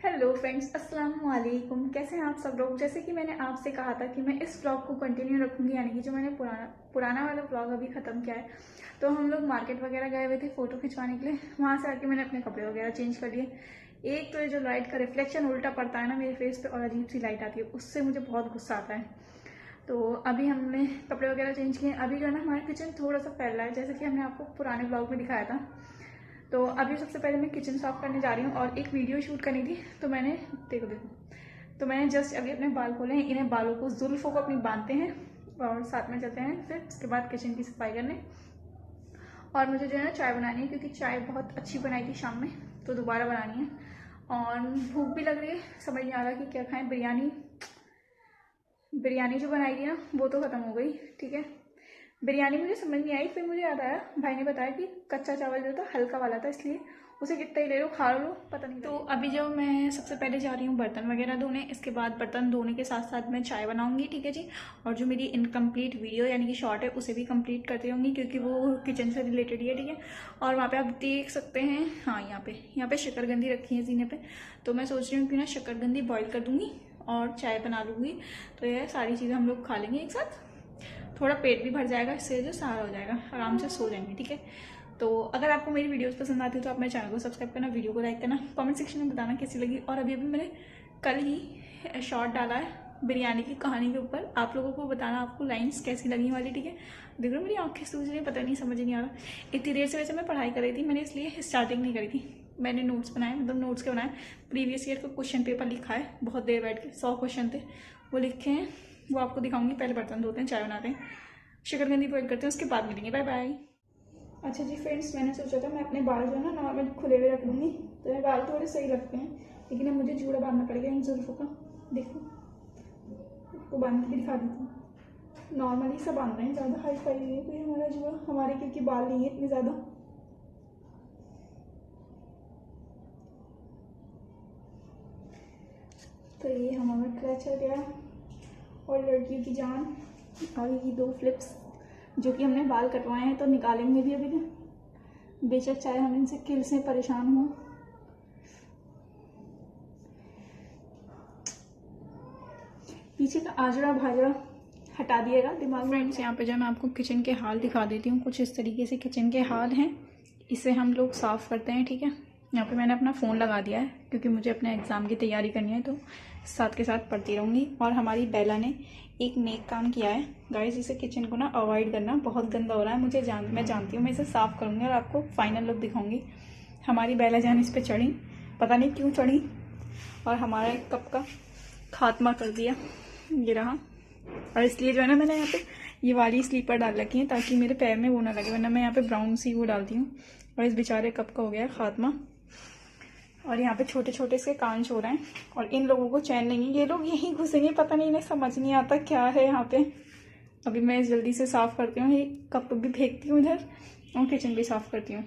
Hello friends, अस्सलाम वालेकुम। कैसे हैं आप सब लोग। जैसे कि मैंने आपसे कहा था कि मैं इस व्लॉग को कंटिन्यू रखूंगी, यानी कि जो मैंने पुराना वाला व्लॉग अभी ख़त्म किया है। तो हम लोग मार्केट वगैरह गए हुए थे फ़ोटो खिंचवाने के लिए। वहाँ से आके मैंने अपने कपड़े वगैरह चेंज कर लिए। एक तो ये जो लाइट का रिफ्लेक्शन उल्टा पड़ता है ना मेरे फेस पे और अजीब सी लाइट आती है, उससे मुझे बहुत गुस्सा आता है। तो अभी हमने कपड़े वगैरह चेंज किए। अभी जो है ना हमारा किचन थोड़ा सा फैला है, जैसे कि हमने आपको पुराने ब्लॉग में दिखाया था। तो अभी सबसे पहले मैं किचन साफ करने जा रही हूँ और एक वीडियो शूट करनी थी। तो मैंने देखो तो मैंने जस्ट अभी अपने बाल खोले हैं। इन्हें बालों को जुल्फों को अपनी बांधते हैं और साथ में चलते हैं फिर उसके बाद किचन की सफाई करने। और मुझे जो है ना चाय बनानी है, क्योंकि चाय बहुत अच्छी बनाई थी शाम में, तो दोबारा बनानी है। और भूख भी लग रही है, समझ नहीं आ रहा कि क्या खाएं। बिरयानी जो बनाई थी ना वो तो ख़त्म हो गई, ठीक है। बिरयानी मुझे समझ नहीं आई, फिर मुझे याद आया भाई ने बताया कि कच्चा चावल जो था हल्का वाला था, इसलिए उसे कितना ही ले लो खा लो, पता नहीं। तो अभी जो मैं सबसे पहले जा रही हूँ बर्तन वगैरह धोने। इसके बाद बर्तन धोने के साथ साथ मैं चाय बनाऊंगी, ठीक है जी। और जो मेरी इनकम्प्लीट वीडियो यानी कि शॉर्ट है उसे भी कंप्लीट करती रहूँगी, क्योंकि वो किचन से रिलेटेड ही है, ठीक है। और वहाँ पे आप देख सकते हैं, हाँ यहाँ पे शक्करकंदी रखी है सीने पे। तो मैं सोच रही हूँ कि ना शक्करकंदी बॉईल कर दूँगी और चाय बना लूँगी। तो यह सारी चीज़ें हम लोग खा लेंगे एक साथ। थोड़ा पेट भी भर जाएगा, इससे जो सहारा हो जाएगा, आराम से सो जाएंगे, ठीक है। तो अगर आपको मेरी वीडियोस पसंद आती है तो आप मेरे चैनल को सब्सक्राइब करना, वीडियो को लाइक करना, कमेंट सेक्शन में बताना कैसी लगी। और अभी मैंने कल ही शॉर्ट डाला है बिरयानी की कहानी के ऊपर, आप लोगों को बताना आपको लाइन्स कैसी लगी वाली, ठीक है। देख लो मेरी आंखें सूझ रही है, पता नहीं समझ नहीं आ रहा। इतनी देर से वैसे मैं पढ़ाई कर रही थी, मैंने इसलिए स्टार्टिंग नहीं करी थी। मैंने नोट्स बनाए, मतलब नोट्स के बनाए। प्रीवियस ईयर का क्वेश्चन पेपर लिखा है, बहुत देर बैठ के 100 क्वेश्चन थे वो लिखे हैं, वो आपको दिखाऊंगी। पहले बर्तन धोते हैं, चाय बनाते हैं, शक्करकंदी बॉईल करते हैं, उसके बाद मिलेंगे। Bye bye. अच्छा जी फ्रेंड्स, मैंने सोचा था मैं अपने बाल जो है ना नॉर्मल खुले हुए रख लूँगी, तो मेरे बाल थोड़े सही लगते हैं। लेकिन अब मुझे जूड़ा बांधना पड़ेगा इन जुल्फों का। देखो आपको बांध के दिखा देती हूँ। नॉर्मली सा बांध रहे हैं, ज़्यादा हाई फाई नहीं है कोई हमारा जुड़ा, हमारे क्योंकि बाल नहीं है इतने ज़्यादा। तो ये हमारा क्लच हो गया और लड़कियों की जान। और ये 2 फ्लिप्स जो कि हमने बाल कटवाए हैं, तो निकालेंगे भी अभी तो, बेशक चाहे हम इनसे किल से परेशान हों। पीछे का आजड़ा भाजड़ा हटा दिएगा दिमाग। फ्रेंड्स यहाँ पे जो मैं आपको किचन के हाल दिखा देती हूँ, कुछ इस तरीके से किचन के हाल हैं। इसे हम लोग साफ़ करते हैं, ठीक है। यहाँ पे मैंने अपना फ़ोन लगा दिया है, क्योंकि मुझे अपने एग्ज़ाम की तैयारी करनी है, तो साथ के साथ पढ़ती रहूँगी। और हमारी बेला ने एक नेक काम किया है गाइस, इसे किचन को ना अवॉइड करना, बहुत गंदा हो रहा है। मैं जानती हूँ, मैं इसे साफ़ करूँगी और आपको फाइनल लुक दिखाऊँगी। हमारी बेला जान इस पर चढ़ी, पता नहीं क्यों चढ़ी, और हमारा एक कप का खात्मा कर दिया, ये रहा। और इसलिए जो है ना मैंने यहाँ पे ये वाली स्लीपर डाल रखी है, ताकि मेरे पैर में वो ना लगे, वरना मैं यहाँ पे ब्राउन सी वो डालती हूँ। और इस बेचारे कप का हो गया खात्मा। और यहाँ पे छोटे छोटे इसके कांच हो रहे हैं, और इन लोगों को चैन नहीं है, ये लोग यहीं घुसेंगे, पता नहीं इन्हें समझ नहीं आता क्या है यहाँ पे। अभी मैं जल्दी से साफ़ करती हूँ, ये कप भी फेंकती हूँ इधर और किचन भी साफ़ करती हूँ।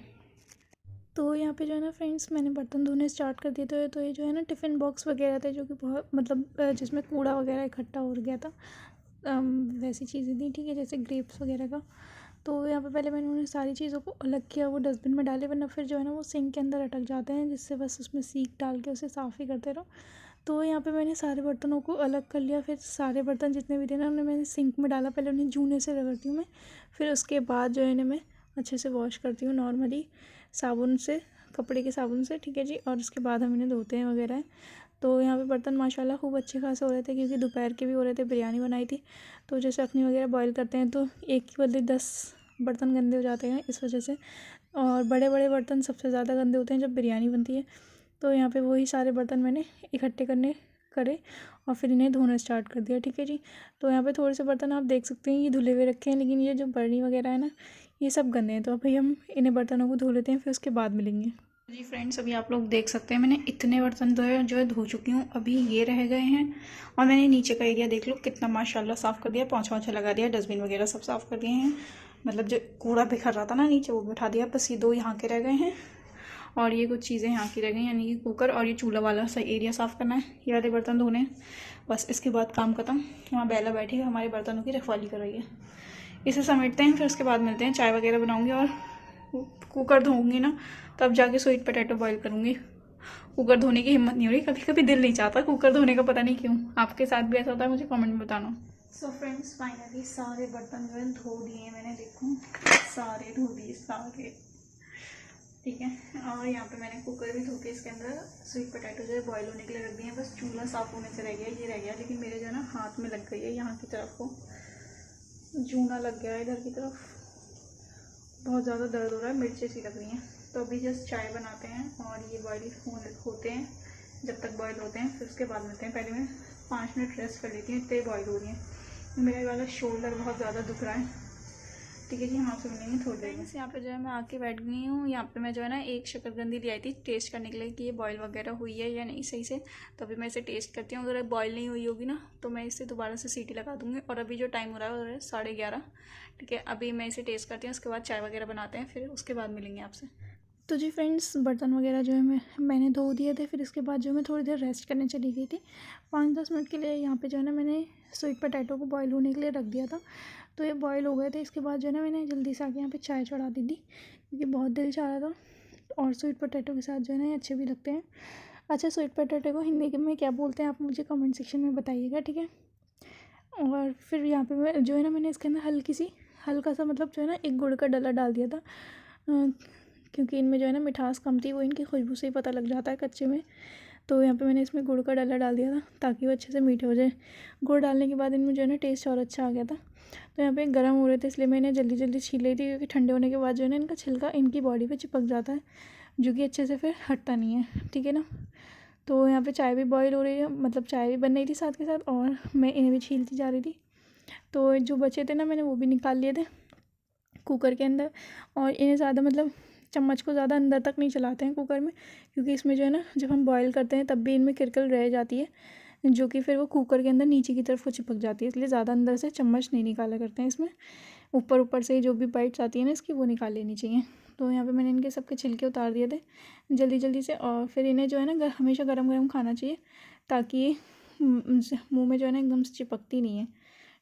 तो यहाँ पे जो है ना फ्रेंड्स, मैंने बर्तन धोने स्टार्ट कर दिए थे। तो ये जो है ना टिफ़िन बॉक्स वगैरह थे, जो कि बहुत मतलब जिसमें कूड़ा वगैरह इकट्ठा हो गया था, वैसी चीज़ें थी, ठीक है, जैसे ग्रेप्स वगैरह का। तो यहाँ पे पहले मैंने उन्हें सारी चीज़ों को अलग किया, वो डस्टबिन में डाले, वरना फिर जो है ना वो सिंक के अंदर अटक जाते हैं, जिससे बस उसमें सीख डाल के उसे साफ़ ही करते रहो। तो यहाँ पे मैंने सारे बर्तनों को अलग कर लिया। फिर सारे बर्तन जितने भी थे ना, उन्हें मैंने सिंक में डाला। पहले उन्हें जूने से रगड़ती हूँ मैं, फिर उसके बाद जो है ना मैं अच्छे से वॉश करती हूँ नॉर्मली साबुन से, कपड़े के साबुन से, ठीक है जी। और उसके बाद हम इन्हें धोते हैं वगैरह। तो यहाँ पे बर्तन माशाल्लाह खूब अच्छे खासे हो रहे थे, क्योंकि दोपहर के भी हो रहे थे, बिरयानी बनाई थी। तो जैसे अखनी वगैरह बॉईल करते हैं तो एक के बदले 10 बर्तन गंदे हो जाते हैं इस वजह से। और बड़े बड़े बर्तन सबसे ज़्यादा गंदे होते हैं जब बिरयानी बनती है। तो यहाँ पे वही सारे बर्तन मैंने इकट्ठे करे और फिर इन्हें धोना स्टार्ट कर दिया, ठीक है जी। तो यहाँ पे थोड़े से बर्तन आप देख सकते हैं, ये धुले हुए रखे हैं, लेकिन ये जो बर्नी वगैरह है ना, ये सब गंदे हैं। तो अभी हम इन्हें बर्तनों को धो लेते हैं, फिर उसके बाद मिलेंगे जी। फ्रेंड्स अभी आप लोग देख सकते हैं, मैंने इतने बर्तन जो है धो चुकी हूँ, अभी ये रह गए हैं। और मैंने नीचे का एरिया देख लो कितना माशाल्लाह साफ़ कर दिया, पोंछा वोंछा लगा दिया, डस्टबिन वगैरह सब साफ़ कर दिए हैं। मतलब जो कूड़ा बिखर रहा था ना नीचे, वो भी उठा दिया। बस ये 2 यहाँ के रह गए हैं, और ये कुछ चीज़ें यहाँ की रह गई, यानी कि कुकर और ये चूल्हा वाला सा एरिया साफ़ करना है। ये वाले बर्तन धोने हैं, बस इसके बाद काम खत्म। वहाँ बेला बैठी है, हमारे बर्तनों की रखवाली कर रही है। इसे समेटते हैं, फिर उसके बाद मिलते हैं। चाय वगैरह बनाऊँगी और कुकर धोऊँगी ना, तब जाके स्वीट पोटैटो बॉईल करूँगी। कुकर धोने की हिम्मत नहीं हो रही, कभी कभी दिल नहीं चाहता कुकर धोने का, पता नहीं क्यों। आपके साथ भी ऐसा होता है, मुझे कमेंट में बताना। सो फ्रेंड्स फाइनली सारे बर्तन जो है धो दिए मैंने, देखो सारे धो दिए सारे, ठीक है। और यहाँ पे मैंने कुकर भी धो के इसके अंदर स्वीट पोटैटो जो है बॉईल होने के लिए रख दिए हैं। बस चूल्हा साफ़ होने से रह गया, ये रह गया, लेकिन मेरे जो है ना हाथ में लग गई है, यहाँ की तरफ को जूना लग गया है, इधर की तरफ बहुत ज़्यादा दर्द हो रहा है, मिर्चें सी लग रही हैं। तो अभी जस्ट चाय बनाते हैं और ये बॉईल होते हैं, जब तक बॉईल होते हैं फिर उसके बाद मिलते हैं। पहले मैं 5 मिनट रेस्ट कर लेती हूँ, इतने बॉईल हो रही हैं। मेरा वाला शोल्डर बहुत ज़्यादा दुख रहा है, ठीक है जी, हम आपसे मिलेंगे थोड़ी देर में। यहाँ पे जो है मैं आके बैठ गई हूँ। यहाँ पे मैं जो है ना एक शकरकंदी ले आई थी टेस्ट करने के लिए कि ये बॉईल वगैरह हुई है या नहीं सही से। तो अभी मैं इसे टेस्ट करती हूँ, अगर बॉईल नहीं हुई होगी ना तो मैं इसे दोबारा से सीटी लगा दूँगी। और अभी जो टाइम हो रहा है वो है 11:30, ठीक है। अभी मैं इसे टेस्ट करती हूँ, उसके बाद चाय वगैरह बनाते हैं, फिर उसके बाद मिलेंगे आपसे। तो जी फ्रेंड्स, बर्तन वगैरह जो है मैंने धो दिए थे। फिर इसके बाद जो मैं थोड़ी देर रेस्ट करने चली गई थी 5-10 मिनट के लिए। यहाँ पे जो है ना मैंने स्वीट पोटैटो को बॉईल होने के लिए रख दिया था, तो ये बॉईल हो गए थे। इसके बाद जो है ना मैंने जल्दी से आके यहाँ पे चाय चढ़ा दी थी, क्योंकि बहुत दिल चाह रहा था। और स्वीट पोटैटो के साथ जो है ना ये अच्छे भी लगते हैं। अच्छा, स्वीट पोटैटो को हिंदी में क्या बोलते हैं आप मुझे कमेंट सेक्शन में बताइएगा, ठीक है। और फिर यहाँ पे मैं जो है ना मैंने इसके अंदर हल्का सा मतलब जो है ना एक गुड़ का डला डाल दिया था, क्योंकि इनमें जो है ना मिठास कम थी, वो इनकी खुशबू से ही पता लग जाता है कच्चे में। तो यहाँ पे मैंने इसमें गुड़ का डला डाल दिया था ताकि वो अच्छे से मीठे हो जाए। गुड़ डालने के बाद इनमें जो है ना टेस्ट और अच्छा आ गया था। तो यहाँ पे गर्म हो रहे थे, इसलिए मैंने जल्दी जल्दी छील ली थी, क्योंकि ठंडे होने के बाद जो है ना इनका छिलका इनकी बॉडी पे चिपक जाता है, जो कि अच्छे से फिर हटता नहीं है, ठीक है ना। तो यहाँ पे चाय भी बॉईल हो रही है, मतलब चाय भी बन रही थी साथ के साथ, और मैं इन्हें भी छीलती जा रही थी। तो जो बचे थे ना मैंने वो भी निकाल लिए थे कुकर के अंदर। और इन्हें ज़्यादा मतलब चम्मच को ज़्यादा अंदर तक नहीं चलाते हैं कुकर में, क्योंकि इसमें जो है ना जब हम बॉईल करते हैं तब भी इनमें किरकिल रह जाती है, जो कि फिर वो कुकर के अंदर नीचे की तरफ को चिपक जाती है। इसलिए ज़्यादा अंदर से चम्मच नहीं निकाला करते हैं इसमें, ऊपर से जो भी बाइट्स आती है ना इसकी वो निकाल लेनी चाहिए। तो यहाँ पे मैंने इनके सबके छिलके उतार दिए थे जल्दी जल्दी से। और फिर इन्हें जो है ना हमेशा गरम गरम खाना चाहिए, ताकि मुँह में जो है ना एकदम से चिपकती नहीं है,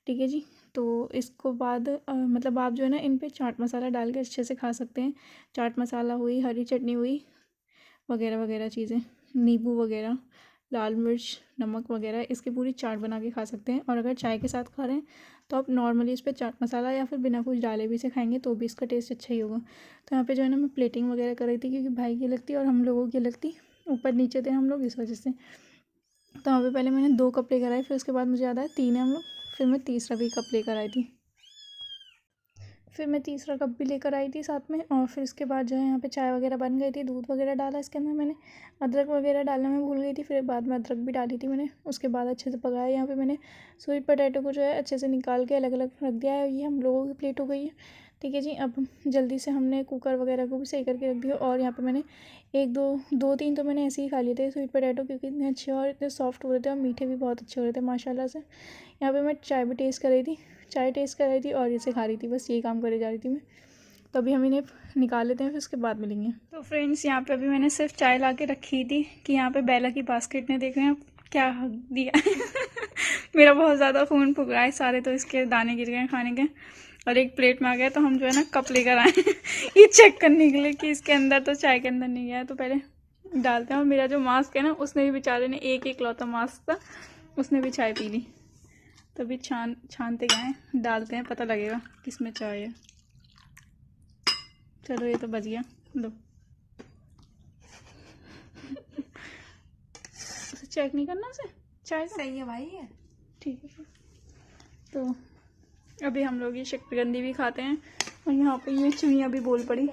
ठीक है जी। तो इसको बाद मतलब आप जो है ना इन पे चाट मसाला डाल के अच्छे से खा सकते हैं। चाट मसाला हुई, हरी चटनी हुई, वगैरह वगैरह चीज़ें, नींबू वगैरह, लाल मिर्च, नमक वगैरह, इसकी पूरी चाट बना के खा सकते हैं। और अगर चाय के साथ खा रहे हैं तो आप नॉर्मली इस पर चाट मसाला या फिर बिना कुछ डाले भी इसे खाएंगे तो भी इसका टेस्ट अच्छा ही होगा। तो यहाँ पे जो है ना मैं प्लेटिंग वगैरह कर रही थी, क्योंकि भाई की लगती और हम लोगों की लगती, ऊपर नीचे थे हम लोग, इस वजह से। तो यहाँ पे पहले मैंने 2 कप लेकर आई, फिर उसके बाद मुझे याद आया 3 है हम लोग, फिर मैं तीसरा भी कप लेकर आई थी। फिर मैं तीसरा कप भी लेकर आई थी साथ में। और फिर इसके बाद जो है यहाँ पे चाय वगैरह बन गई थी, दूध वगैरह डाला इसके अंदर मैंने, अदरक वगैरह डालना मैं भूल गई थी, फिर बाद में अदरक भी डाली थी मैंने। उसके बाद अच्छे से पकाया। यहाँ पे मैंने स्वीट पोटैटो को जो है अच्छे से निकाल के अलग अलग रख दिया है। ये हम लोगों की प्लेट हो गई है, ठीक है जी। अब जल्दी से हमने कुकर वगैरह को भी सही करके रख दिया। और यहाँ पे मैंने 1-2-3 तो मैंने ऐसे ही खा लिए थे स्वीट पोटैटो, क्योंकि इतने अच्छे और इतने सॉफ्ट हो रहे थे और मीठे भी बहुत अच्छे हो रहे थे माशाल्लाह से। यहाँ पे मैं चाय भी टेस्ट कर रही थी, और इसे खा रही थी, बस यही काम करे जा रही थी मैं। तो अभी हम इन्हें निकाल लेते हैं, फिर उसके बाद मिलेंगे। तो फ्रेंड्स, यहाँ पे अभी मैंने सिर्फ चाय ला के रखी थी कि यहाँ पे बेला की बास्केट ने देख रहे हैं क्या हक दिया मेरा बहुत ज़्यादा खून फूक रहा है, सारे तो इसके दाने गिर गए खाने के, और एक प्लेट में आ गया। तो हम जो है ना कप लेकर आए ये चेक करने के लिए कि इसके अंदर तो चाय के अंदर नहीं गया, तो पहले डालते हैं। और मेरा जो मास्क है ना उसने भी, बेचारे ने एक लौता मास्क था, उसने भी चाय पी ली। तभी छानते गए, डालते हैं, पता लगेगा किसमें चाय है। चलो ये तो बच गया, लो चेक नहीं करना से चाय सही है भाई है, ठीक है। तो अभी हम लोग ये शकरकंदी भी खाते हैं। और यहाँ पे ये चुनिया भी बोल पड़ी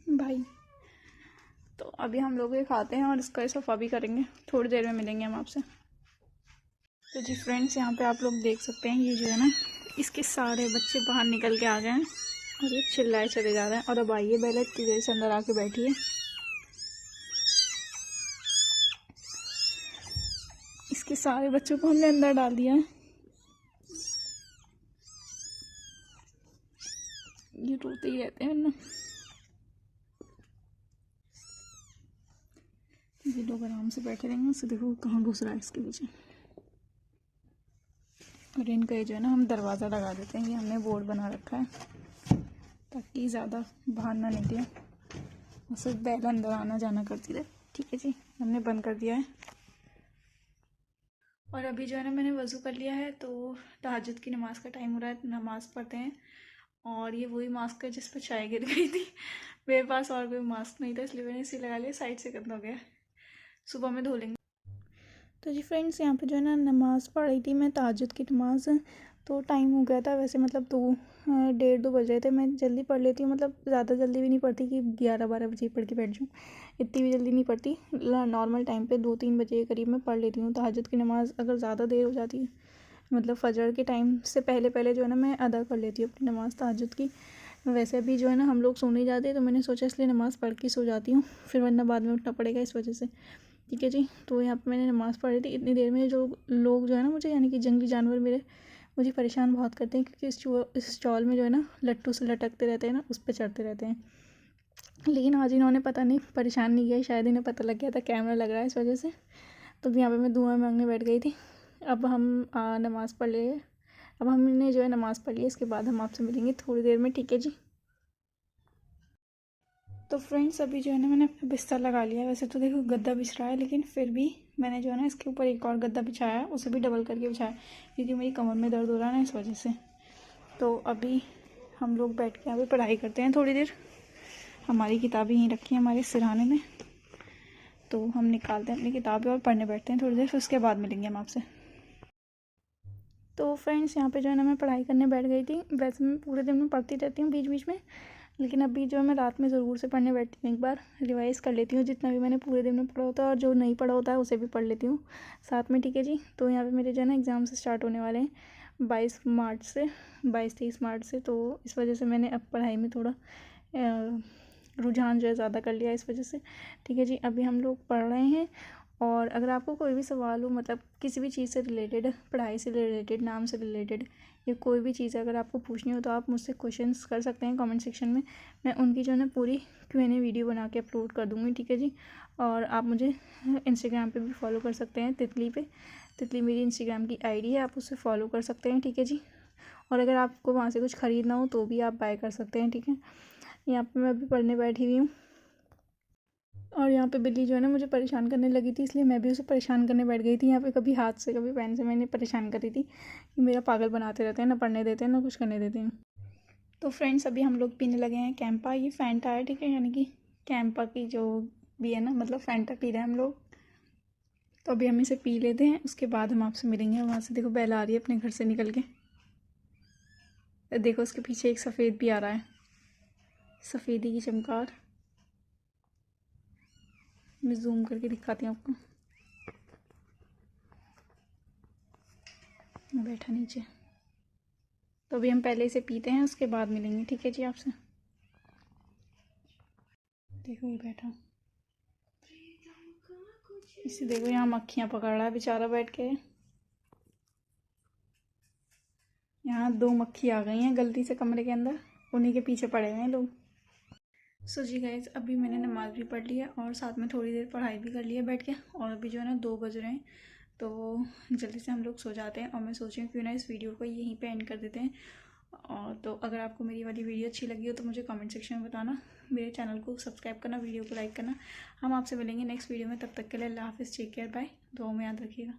भाई। तो अभी हम लोग ये खाते हैं और इसका सफ़ा भी करेंगे, थोड़ी देर में मिलेंगे हम आपसे। तो जी फ्रेंड्स, यहाँ पे आप लोग देख सकते हैं ये जो है ना इसके सारे बच्चे बाहर निकल के आ गए हैं और ये चिल्लाए चले जा रहे हैं। और अब आइए, बेला इतनी देर से अंदर आके बैठी है। इसके सारे बच्चों को हमने अंदर डाल दिया है। ये रोते ही रहते हैं ना, ये लोग आराम से बैठे रहेंगे। उससे देखो कहाँ घुस रहा है इसके पीछे। और इनका जो है ना हम दरवाज़ा लगा देते हैं, ये हमने बोर्ड बना रखा है ताकि ज़्यादा बाहर ना निकले और सिर्फ बैल अंदर आना जाना करती रहे। ठीक है जी, हमने बंद कर दिया है। और अभी जो है ना मैंने वज़ू कर लिया है, तो तहज्जुद की नमाज़ का टाइम हो रहा है, नमाज़ पढ़ते हैं। और ये वही मास्क है जिस पर चाय गिर गई थी। मेरे पास और कोई मास्क नहीं था, इसलिए मैंने इसे लगा लिया, साइड से गंदा हो गया, सुबह में धो लेंगे। तो जी फ्रेंड्स, यहाँ पे जो है ना नमाज़ पढ़ रही थी मैं, तहज्जुद की नमाज़। तो टाइम हो गया था वैसे, मतलब 1:30-2 बज रहे थे। मैं जल्दी पढ़ लेती हूँ, मतलब ज़्यादा जल्दी भी नहीं पढ़ती कि 11-12 बजे पढ़ के बैठ जाऊँ, इतनी भी जल्दी नहीं पढ़ती। नॉर्मल टाइम पे 2-3 बजे के करीब मैं पढ़ लेती हूँ तहज्जुद की नमाज़। अगर ज़्यादा देर हो जाती है, मतलब फ़जर के टाइम से पहले पहले जो है ना मैं अदा कर लेती हूँ अपनी नमाज़ तहज्जुद की। वैसे भी जो है ना हम लोग सोने जाते हैं, तो मैंने सोचा इसलिए नमाज़ पढ़ के सो जाती हूँ, फिर वरना बाद में उठना पड़ेगा इस वजह से। ठीक है जी, तो यहाँ पे मैंने नमाज़ पढ़ी थी। इतनी देर में जो लोग जो है ना मुझे, यानी कि जंगली जानवर मुझे परेशान बहुत करते हैं, क्योंकि इस स्टॉल में जो है ना लट्टू से लटकते रहते हैं ना, उस पर चढ़ते रहते हैं। लेकिन आज इन्होंने पता नहीं परेशान नहीं किया, शायद इन्हें पता लग गया था कैमरा लग रहा है इस वजह से। तो यहाँ पे मैं दुआ मांगने बैठ गई थी। अब हम नमाज़ पढ़ लिए, अब हमने जो है नमाज़ पढ़ ली, इसके बाद हम आपसे मिलेंगे थोड़ी देर में। ठीक है जी। तो फ्रेंड्स, अभी जो है ना मैंने अपना बिस्तर लगा लिया है। वैसे तो देखो गद्दा बिछ रहा है, लेकिन फिर भी मैंने जो है ना इसके ऊपर एक और गद्दा बिछाया है, उसे भी डबल करके बिछाया, क्योंकि मेरी कमर में दर्द हो रहा है ना, इस वजह से। तो अभी हम लोग बैठ के यहाँ पे पढ़ाई करते हैं थोड़ी देर। हमारी किताबें यहीं रखी हैं हमारे सिरहाने में, तो हम निकालते हैं अपनी किताबें और पढ़ने बैठते हैं थोड़ी देर, फिर उसके बाद मिलेंगे हम आपसे। तो फ्रेंड्स, यहाँ पे जो है ना मैं पढ़ाई करने बैठ गई थी। वैसे मैं पूरे दिन में पढ़ती रहती हूँ बीच बीच में, लेकिन अभी जो है मैं रात में ज़रूर से पढ़ने बैठती हूँ, एक बार रिवाइज़ कर लेती हूँ जितना भी मैंने पूरे दिन में पढ़ा होता है, और जो नहीं पढ़ा होता है उसे भी पढ़ लेती हूँ साथ में। ठीक है जी। तो यहाँ पे मेरे जो है ना एग्ज़ाम से स्टार्ट होने वाले हैं 22 मार्च से, 22-23 मार्च से। तो इस वजह से मैंने अब पढ़ाई में थोड़ा रुझान जो है ज़्यादा कर लिया इस वजह से। ठीक है जी, अभी हम लोग पढ़ रहे हैं। और अगर आपको कोई भी सवाल हो, मतलब किसी भी चीज़ से रिलेटेड, पढ़ाई से रिलेटेड, नाम से रिलेटेड, या कोई भी चीज़ अगर आपको पूछनी हो, तो आप मुझसे क्वेश्चंस कर सकते हैं कमेंट सेक्शन में। मैं उनकी जो है ना पूरी Q&A वीडियो बना के अपलोड कर दूँगी। ठीक है जी। और आप मुझे इंस्टाग्राम पे भी फॉलो कर सकते हैं, तितली पे। तितली मेरी इंस्टाग्राम की ID है, आप उससे फॉलो कर सकते हैं। ठीक है जी। और अगर आपको वहाँ से कुछ ख़रीदना हो तो भी आप बाय कर सकते हैं। ठीक है। यहाँ पर मैं अभी पढ़ने बैठी हुई हूँ, और यहाँ पे बिल्ली जो है ना मुझे परेशान करने लगी थी, इसलिए मैं भी उसे परेशान करने बैठ गई थी। यहाँ पे कभी हाथ से कभी पैन से मैंने परेशान करी थी कि मेरा पागल बनाते रहते हैं, ना पढ़ने देते हैं ना कुछ करने देते हैं। तो फ्रेंड्स, अभी हम लोग पीने लगे हैं कैंपा। ये फैंटा है, ठीक है, यानी कि कैंपा की जो भी है ना, मतलब फैंटा पी रहे हैं हम लोग। तो अभी हम इसे पी लेते हैं, उसके बाद हम आपसे मिलेंगे। वहाँ से देखो बेल आ रही है अपने घर से निकल के, देखो उसके पीछे एक सफ़ेद भी आ रहा है, सफ़ेदी की चमकार। मैं जूम करके दिखाती हूँ आपको। मैं बैठा नीचे, तो अभी हम पहले इसे पीते हैं, उसके बाद मिलेंगे। ठीक है जी आपसे। देखो ये बैठा, इसे देखो यहाँ मक्खियाँ पकड़ रहा है बेचारा बैठ के। यहाँ 2 मक्खी आ गई हैं गलती से कमरे के अंदर, उन्हीं के पीछे पड़े हुए हैं लोग। सो जी गाइस, अभी मैंने नमाज़ भी पढ़ ली है और साथ में थोड़ी देर पढ़ाई भी कर ली है बैठ के। और अभी जो है ना 2 बज रहे हैं, तो जल्दी से हम लोग सो जाते हैं। और मैं सोच रही हूँ क्यों ना इस वीडियो को यहीं पे एंड कर देते हैं। और तो अगर आपको मेरी वाली वीडियो अच्छी लगी हो तो मुझे कमेंट सेक्शन में बताना, मेरे चैनल को सब्सक्राइब करना, वीडियो को लाइक करना। हम आपसे मिलेंगे नेक्स्ट वीडियो में, तब तक के लिए अल्लाह हाफ़िज़, टेक केयर, बाय। दुआ में याद रखिएगा।